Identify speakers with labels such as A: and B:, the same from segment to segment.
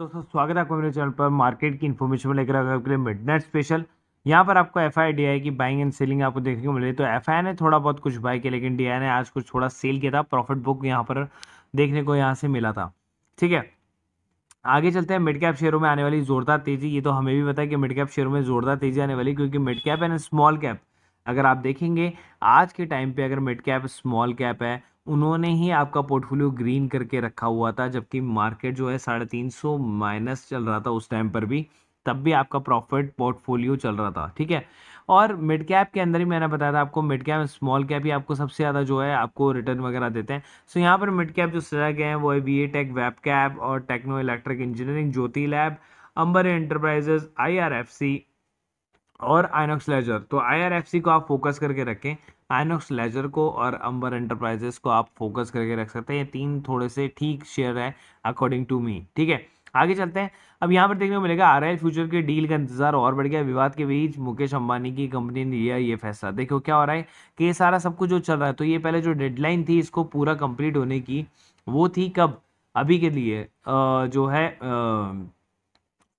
A: दोस्तों, स्वागत है आपका मेरे चैनल पर। मार्केट की इन्फॉर्मेशन में लेकर आपके लिए मिडनाइट स्पेशल। यहाँ पर आपको एफआईडीआई की बाइंग एंड सेलिंग आपको देखने को मिल रही है। तो एफआई ने थोड़ा बहुत कुछ बाई किया, लेकिन डीआई ने आज कुछ थोड़ा सेल किया था। प्रॉफिट बुक यहाँ पर देखने को यहाँ से मिला था। ठीक है, आगे चलते हैं। मिड कैप शेयरों में आने वाली जोरदार तेजी। ये तो हमें भी पता है कि मिड कैप शेयरों में जोरदार तेजी आने वाली, क्योंकि mid cap and small cap अगर आप देखेंगे आज के टाइम पे, अगर मिड कैप स्मॉल कैप है, उन्होंने ही आपका पोर्टफोलियो ग्रीन करके रखा हुआ था। जबकि मार्केट जो है 350 माइनस चल रहा था उस टाइम पर भी, तब भी आपका प्रॉफिट पोर्टफोलियो चल रहा था। ठीक है, और मिड कैप के अंदर ही मैंने बताया था आपको, मिड कैप स्मॉल कैप ही आपको सबसे ज़्यादा जो है आपको रिटर्न वगैरह देते हैं। सो यहाँ पर मिड कैप जो सजाए गए हैं वो है वीए टेक, वेब कैप और टेक्नो इलेक्ट्रिक इंजीनियरिंग, ज्योति लैब, अंबर एंटरप्राइजेस, आईआरएफसी और आइनॉक्स लेजर। तो आईआरएफसी को आप फोकस करके रखें, आइनॉक्स लेजर को और अंबर एंटरप्राइजेस को आप फोकस करके रख सकते हैं। ये तीन थोड़े से ठीक शेयर है अकॉर्डिंग टू मी। ठीक है, आगे चलते हैं। अब यहाँ पर देखने को मिलेगा आरआईएल फ्यूचर के डील का इंतजार और बढ़ गया। विवाद के बीच मुकेश अंबानी की कंपनी ने लिया ये फैसला। देखो क्या हो रहा है कि ये सारा सब कुछ जो चल रहा है, तो ये पहले जो डेडलाइन थी इसको पूरा कंप्लीट होने की, वो थी कब? अभी के लिए जो है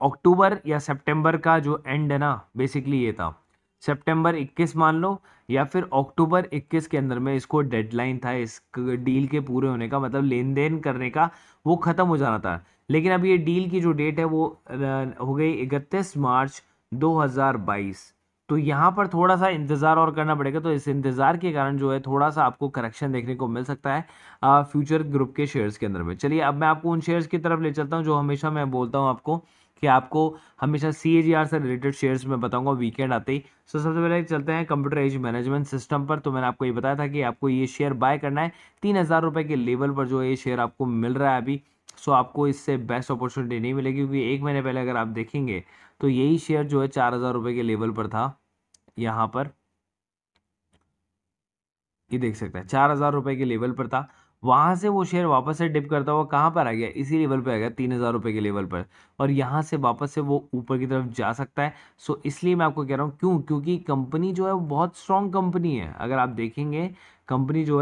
A: अक्टूबर या सितंबर का जो एंड है ना, बेसिकली ये था। सितंबर 21 मान लो, या फिर अक्टूबर 21 के अंदर में इसको डेडलाइन था इस डील के पूरे होने का, मतलब लेन देन करने का वो खत्म हो जाना था। लेकिन अब ये डील की जो डेट है वो हो गई 31 मार्च 2022। तो यहाँ पर थोड़ा सा इंतजार और करना पड़ेगा। तो इस इंतजार के कारण जो है थोड़ा सा आपको करेक्शन देखने को मिल सकता है फ्यूचर ग्रुप के शेयर्स के अंदर में। चलिए, अब मैं आपको उन शेयर्स की तरफ ले चलता हूँ जो हमेशा मैं बोलता हूँ आपको कि आपको हमेशा CAGR से रिलेटेड शेयर्स में बताऊंगा वीकेंड आते ही। सो सबसे पहले चलते हैं कंप्यूटर एज मैनेजमेंट सिस्टम पर। तो मैंने आपको ये बताया था कि आपको ये शेयर बाय करना है 3,000 रुपये के लेवल पर जो ये शेयर आपको मिल रहा है अभी। सो आपको इससे बेस्ट अपॉर्चुनिटी नहीं मिलेगी, क्योंकि एक महीने पहले अगर आप देखेंगे तो यही शेयर जो है 4,000 रुपये के लेवल पर था। यहाँ पर ये देख सकते हैं 4,000 रुपये के लेवल पर था। वहां से वो शेयर वापस से डिप करता हुआ कहाँ पर आ गया? इसी लेवल पे आ गया 3,000 रुपये के लेवल पर। और यहाँ से वापस से वो ऊपर की तरफ जा सकता है। सो इसलिए मैं आपको कह रहा हूँ, क्यों? क्योंकि कंपनी जो है वो बहुत स्ट्रॉन्ग कंपनी है। अगर आप देखेंगे कंपनी जो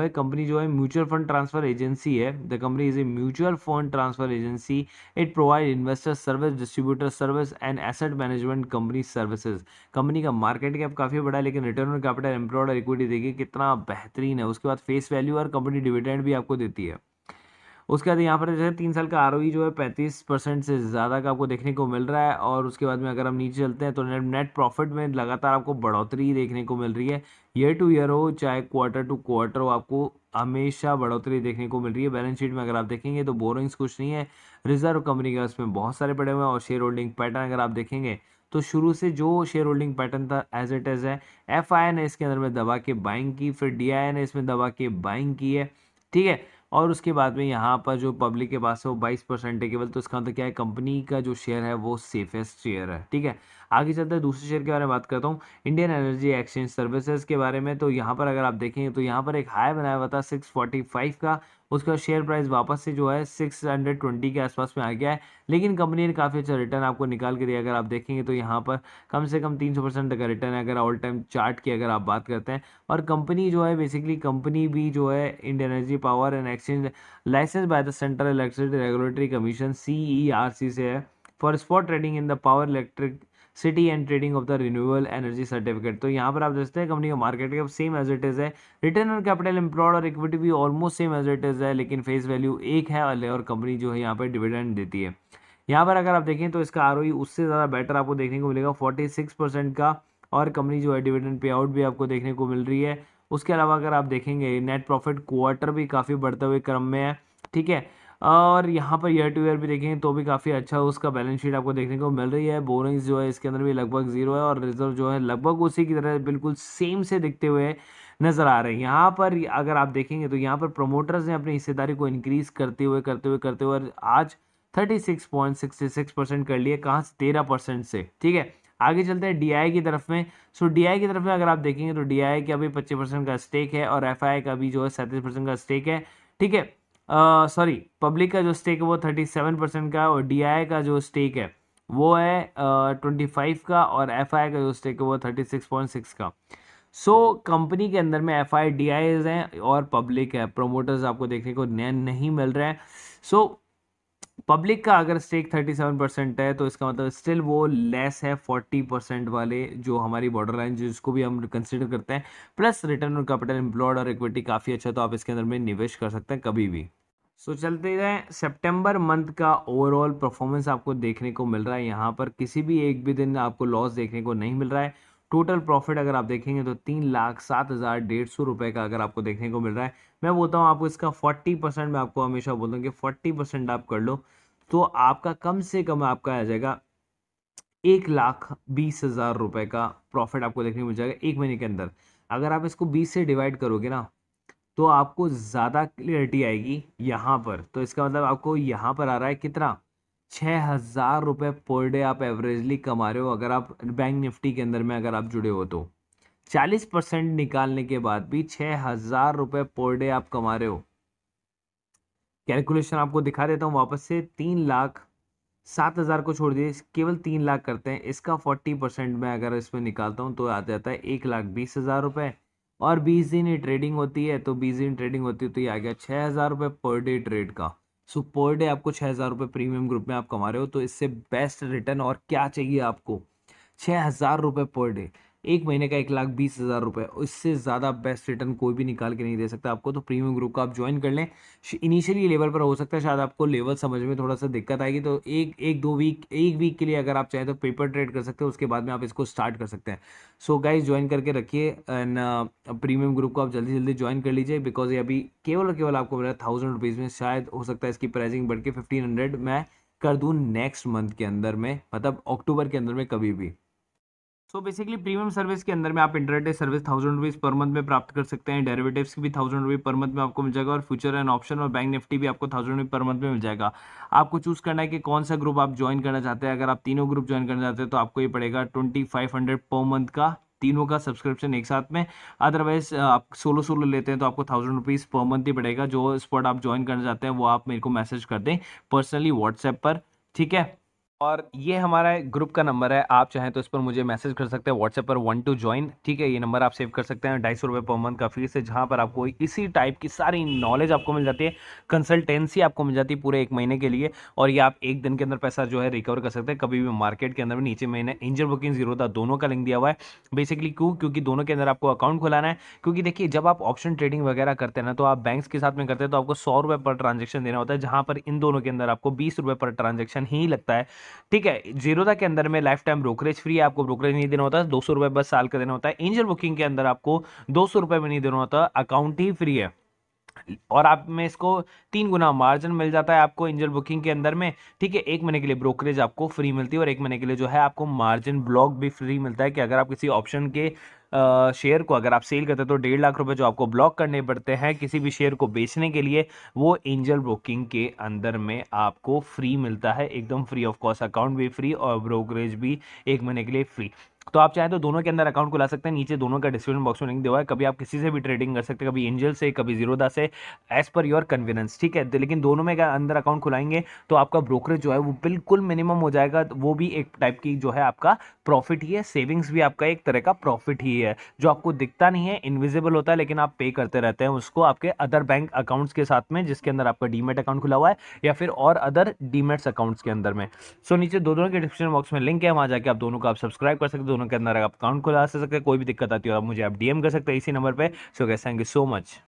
A: है म्यूचुअल फंड ट्रांसफर एजेंसी है। The company is a mutual fund transfer agency. It provide investor service, distributor service and asset management company services. Company का मार्केट कैप काफ़ी बड़ा है, लेकिन रिटर्न ऑन कैपिटल एम्प्लॉयड और equity देखिए कितना बेहतरीन है। उसके बाद फेस वैल्यू और कंपनी डिविडेंड भी आपको देती है। उसके बाद यहाँ पर जो है 3 साल का ROE जो है 35% से ज़्यादा का आपको देखने को मिल रहा है। और उसके बाद में अगर हम नीचे चलते हैं तो नेट प्रॉफिट में लगातार आपको बढ़ोतरी देखने को मिल रही है। ईयर टू ईयर हो चाहे क्वार्टर टू क्वार्टर हो, आपको हमेशा बढ़ोतरी देखने को मिल रही है। बैलेंस शीट में अगर आप देखेंगे तो बोरोइंग्स कुछ नहीं है, रिजर्व कंपनी का उसमें बहुत सारे पड़े हुए हैं। और शेयर होल्डिंग पैटर्न अगर आप देखेंगे तो शुरू से जो शेयर होल्डिंग पैटर्न था एज इट इज़ है। FI ने इसके अंदर में दबा के बाइंग की, फिर DI ने इसमें दबा के बाइंग की है। ठीक है, और उसके बाद में यहाँ पर जो पब्लिक के पास है वो 22% है केवल। तो इसका मतलब क्या है? कंपनी का जो शेयर है वो सेफेस्ट शेयर है। ठीक है, आगे चलते हैं दूसरे शेयर के बारे में बात करता हूँ, इंडियन एनर्जी एक्सचेंज सर्विसेज के बारे में। तो यहाँ पर अगर आप देखेंगे तो यहाँ पर एक हाई बनाया हुआ था 645 का। उसका शेयर प्राइस वापस से जो है 620 के आसपास में आ गया है। लेकिन कंपनी ने काफ़ी अच्छा रिटर्न आपको निकाल के दिया। अगर आप देखेंगे तो यहाँ पर कम से कम 300% का रिटर्न है, अगर ऑल टाइम चार्ट की अगर आप बात करते हैं। और कंपनी जो है बेसिकली कंपनी भी जो है Indian energy power and exchange license by the central electricity regulatory commission CERC से है, for spot trading in the power electricity and trading of the renewable energy certificate. तो यहाँ पर आप देखते हैं कंपनी का market cap same as it is है, रिटर्न ऑन कैपिटल एम्प्लॉयड और इक्विटी भी almost same as it is है, लेकिन फेस वैल्यू एक है और कंपनी जो है यहाँ पर डिविडेंड देती है। यहाँ पर अगर आप देखें तो इसका ROE उससे ज़्यादा बेटर आपको देखने को मिलेगा 46% का। और कंपनी जो है डिविडेंड पे आउट भी आपको देखने को मिल रही है। उसके अलावा अगर आप देखेंगे नेट प्रॉफिट क्वार्टर भी काफ़ी बढ़ते हुए क्रम में है। ठीक है, और यहाँ पर ईयर टू ईयर भी देखेंगे तो भी काफ़ी अच्छा उसका बैलेंस शीट आपको देखने को मिल रही है। बोरिंग्स जो है इसके अंदर भी लगभग जीरो है, और रिजर्व जो है लगभग उसी की तरह बिल्कुल सेम से दिखते हुए नजर आ रहे हैं। यहाँ पर अगर आप देखेंगे तो यहाँ पर प्रोमोटर्स ने अपनी हिस्सेदारी को इंक्रीज करते हुए और आज 36.66% कर लिए, कहाँ से? 13% से। ठीक है, आगे चलते हैं DI की तरफ में। सो DI की तरफ में अगर आप देखेंगे तो DI का भी 25% का स्टेक है, और FI का भी जो है 37% का स्टेक है। ठीक है, सॉरी, पब्लिक का जो स्टेक है वो 37% का, और DI का जो स्टेक है वो है 25 का, और FI का जो स्टेक है वो 36.6 का। सो कंपनी के अंदर में FIDIs हैं और पब्लिक है, प्रोमोटर्स आपको देखने को नए नहीं मिल रहे हैं। सो पब्लिक का अगर स्टेक 37% है तो इसका मतलब स्टिल वो लेस है 40% वाले जो हमारी बॉर्डर लाइन जिसको भी हम कंसिडर करते हैं। Plus return on capital employed और इक्विटी काफ़ी अच्छा, तो आप इसके अंदर में निवेश कर सकते हैं कभी भी। सो चलते जाएं, सितंबर मंथ का ओवरऑल परफॉर्मेंस आपको देखने को मिल रहा है। यहाँ पर किसी भी एक भी दिन आपको लॉस देखने को नहीं मिल रहा है। टोटल प्रॉफिट अगर आप देखेंगे तो 3,07,150 रुपये का अगर आपको देखने को मिल रहा है। मैं बोलता हूँ आपको इसका 40%, मैं आपको हमेशा बोलता हूँ कि 40% आप कर लो तो आपका कम से कम आपका आ जाएगा 1,20,000 रुपये का प्रॉफिट आपको देखने को मिल जाएगा एक महीने के अंदर। अगर आप इसको 20 से डिवाइड करोगे ना तो आपको ज़्यादा क्लियरिटी आएगी यहाँ पर। तो इसका मतलब आपको यहाँ पर आ रहा है कितना, 6,000 रुपये पर डे आप एवरेजली कमा रहे हो अगर आप बैंक निफ्टी के अंदर में अगर आप जुड़े हो तो। 40% निकालने के बाद भी 6,000 रुपये पर डे आप कमा रहे हो। कैलकुलेशन आपको दिखा देता हूँ वापस से, 3,07,000 को छोड़ दिए, केवल 3 लाख करते हैं। इसका 40% में अगर इसमें निकालता हूँ तो आ जाता है 1,20,000 रुपये। और 20 दिन ही ट्रेडिंग होती है, तो 20 दिन ट्रेडिंग होती है तो ये आ गया 6,000 रुपये पर डे ट्रेड का। सो पर डे आपको 6,000 रुपये प्रीमियम ग्रुप में आप कमा रहे हो, तो इससे बेस्ट रिटर्न और क्या चाहिए आपको। 6,000 रुपये पर डे, एक महीने का 1,20,000 रुपये, इससे ज़्यादा बेस्ट रिटर्न कोई भी निकाल के नहीं दे सकता आपको। तो प्रीमियम ग्रुप का आप ज्वाइन कर लें। इनिशियली लेवल पर हो सकता है शायद आपको लेवल समझ में थोड़ा सा दिक्कत आएगी, तो एक वीक के लिए अगर आप चाहें तो पेपर ट्रेड कर सकते हो, उसके बाद में आप इसको स्टार्ट कर सकते हैं। सो गाइज ज्वाइन करके रखिए एंड प्रीमियम ग्रुप को आप जल्दी जल्दी ज्वाइन कर लीजिए, बिकॉज ये अभी केवल और केवल आपको मिल रहा है 1,000 रुपीज़ में। शायद हो सकता है इसकी प्राइसिंग बढ़ के 1,500 मैं कर दूँ नेक्स्ट मंथ के अंदर में, मतलब अक्टूबर के अंदर में कभी भी। सो बेसिकली प्रीमियम सर्विस के अंदर में आप intraday service 1,000 rupees per month में प्राप्त कर सकते हैं। डेरिवेटिव्स की भी 1,000 रुपये पर मंथ में आपको मिल जाएगा, और फ्यूचर एंड ऑप्शन और बैंक निफ्टी भी आपको 1,000 रुपये पर मंथ में मिल जाएगा। आपको चूज करना है कि कौन सा ग्रुप आप ज्वाइन करना चाहते हैं। अगर आप तीनों ग्रुप ज्वाइन करना चाहते हैं तो आपको ये पड़ेगा 2,500 पर मंथ का, तीनों का सब्सक्रिप्शन एक साथ में। अदरवाइज आप सोलो सोलो लेते हैं तो आपको 1,000 रुपीज़ पर मंथ ही पड़ेगा। जो स्पॉट आप ज्वाइन करना चाहते हैं वो आप मेरे को मैसेज कर दें पर्सनली व्हाट्सएप पर, ठीक है। और ये हमारा ग्रुप का नंबर है, आप चाहें तो इस पर मुझे मैसेज कर सकते हैं व्हाट्सएप पर 1 टू ज्वाइन, ठीक है। ये नंबर आप सेव कर सकते हैं। 250 रुपये पर मंथ का फीस है, जहां पर आपको इसी टाइप की सारी नॉलेज आपको मिल जाती है, कंसल्टेंसी आपको मिल जाती है पूरे एक महीने के लिए। और ये आप एक दिन के अंदर पैसा जो है रिकवर कर सकते हैं कभी भी मार्केट के अंदर में। नीचे मैंने एंजल बुकिंग जीरोधा दोनों का लिंक दिया हुआ है। बेसिकली क्यों, क्योंकि दोनों के अंदर आपको अकाउंट खुलाना है। क्योंकि देखिए जब आप ऑप्शन ट्रेडिंग वगैरह करते हैं ना, तो आप बैंक्स के साथ में करते हैं तो आपको 100 रुपये पर ट्रांजेक्शन देना होता है, जहां पर इन दोनों के अंदर आपको 20 रुपये पर ट्रांजेक्शन ही लगता है, ठीक है। जीरोधा के अंदर में लाइफ टाइम ब्रोकरेज फ्री है, आपको ब्रोकरेज नहीं देना होता है, 200 रुपये बस साल का देना होता है। एंजल बुकिंग के अंदर आपको 200 रुपये भी नहीं देना होता, अकाउंट ही फ्री है। और आप में इसको 3 गुना मार्जिन मिल जाता है आपको एंजल बुकिंग के अंदर में, ठीक है। एक महीने के लिए ब्रोकरेज आपको फ्री मिलती है, और एक महीने के लिए जो है आपको मार्जिन ब्लॉक भी फ्री मिलता है, कि अगर आप किसी ऑप्शन के शेयर को अगर आप सेल करते हैं तो 1,50,000 रुपए जो आपको ब्लॉक करने पड़ते हैं किसी भी शेयर को बेचने के लिए, वो एंजल ब्रोकिंग के अंदर में आपको फ्री मिलता है, एकदम फ्री ऑफ कॉस्ट। अकाउंट भी फ्री और ब्रोकरेज भी एक महीने के लिए फ्री। तो आप चाहें तो दोनों के अंदर अकाउंट खुला सकते हैं, नीचे दोनों का डिस्क्रिप्शन बॉक्स में लिंक दिया हुआ है। कभी आप किसी से भी ट्रेडिंग कर सकते हैं, कभी एंजल से, कभी जीरोधा से, एज पर योर कन्वीनियंस, ठीक है। लेकिन दोनों में अंदर अकाउंट खुलाएंगे तो आपका ब्रोकरेज जो है वो बिल्कुल मिनिमम हो जाएगा। वो भी एक टाइप की जो है आपका प्रॉफिट ही है, सेविंग्स भी आपका एक तरह का प्रॉफिट ही है, जो आपको दिखता नहीं है, इनविजिबल होता है, लेकिन आप पे करते रहते हैं उसको आपके अदर बैंक अकाउंट्स के साथ में, जिसके अंदर आपका डीमेट अकाउंट खुला हुआ है या फिर और अदर डीमेट्स अकाउंट्स के अंदर में। सो नीचे दोनों के डिस्क्रिप्शन बॉक्स में लिंक है, वहां जाके आप दोनों को आप सब्सक्राइब कर सकते हैं, दोनों के अंदर आप अकाउंट खुला सकते हैं। कोई भी दिक्कत आती है आप मुझे आप डीएम कर सकते हैं इसी नंबर पे। So guys, thank you so much.